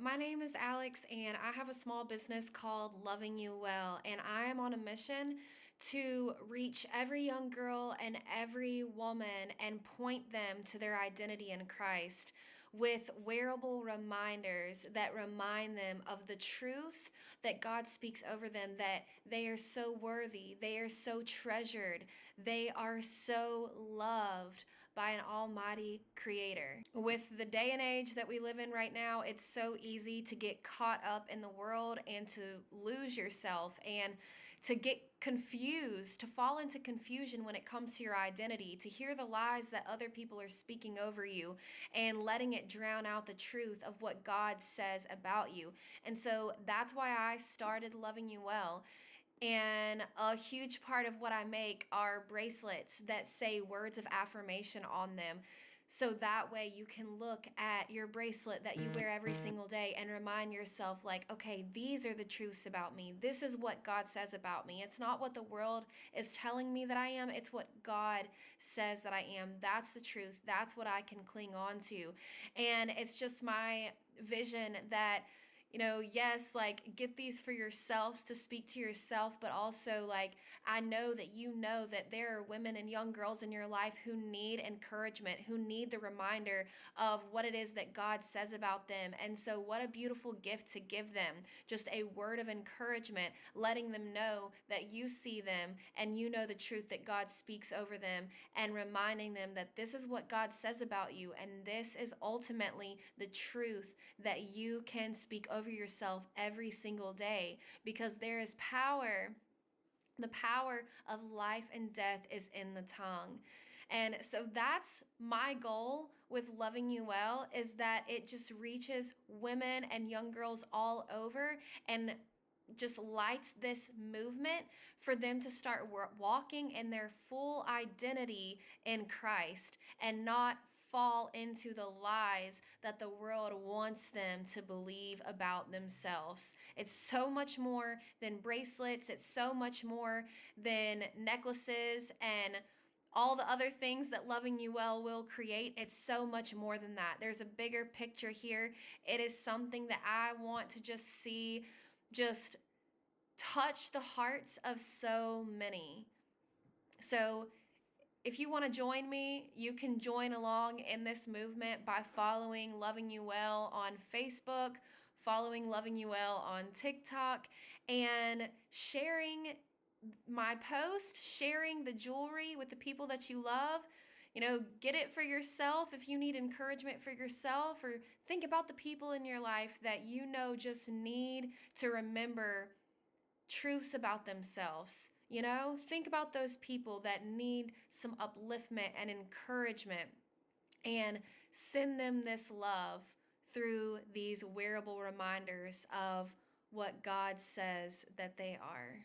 my name is Alex, and I have a small business called Loving You Well, and I am on a mission to reach every young girl and every woman and point them to their identity in Christ with wearable reminders that remind them of the truth that God speaks over them, that they are so worthy, they are so treasured, they are so loved by an almighty creator. With the day and age that we live in right now, it's so easy to get caught up in the world and to lose yourself and to get confused, to fall into confusion when it comes to your identity, to hear the lies that other people are speaking over you and letting it drown out the truth of what God says about you. And so that's why I started Loving You Well. And a huge part of what I make are bracelets that say words of affirmation on them. So that way you can look at your bracelet that you wear every single day and remind yourself, like, okay, these are the truths about me. This is what God says about me. It's not what the world is telling me that I am. It's what God says that I am. That's the truth. That's what I can cling on to. And it's just my vision that, yes, like, get these for yourselves to speak to yourself, but also, like, I know that there are women and young girls in your life who need encouragement, who need the reminder of what it is that God says about them. And so what a beautiful gift to give them, just a word of encouragement, letting them know that you see them and you know the truth that God speaks over them, and reminding them that this is what God says about you, and this is ultimately the truth that you can speak over yourself every single day, because there is power. The power of life and death is in the tongue. And so that's my goal with Loving You Well, is that it just reaches women and young girls all over and just lights this movement for them to start walking in their full identity in Christ and not fall into the lies that the world wants them to believe about themselves. It's so much more than bracelets. It's so much more than necklaces and all the other things that Loving You Well will create. It's so much more than that. There's a bigger picture here. It is something that I want to just see just touch the hearts of so many. So if you want to join me, you can join along in this movement by following Loving You Well on Facebook, following Loving You Well on TikTok, and sharing my post, sharing the jewelry with the people that you love. Get it for yourself if you need encouragement for yourself, or think about the people in your life that just need to remember truths about themselves. Think about those people that need some upliftment and encouragement, and send them this love through these wearable reminders of what God says that they are.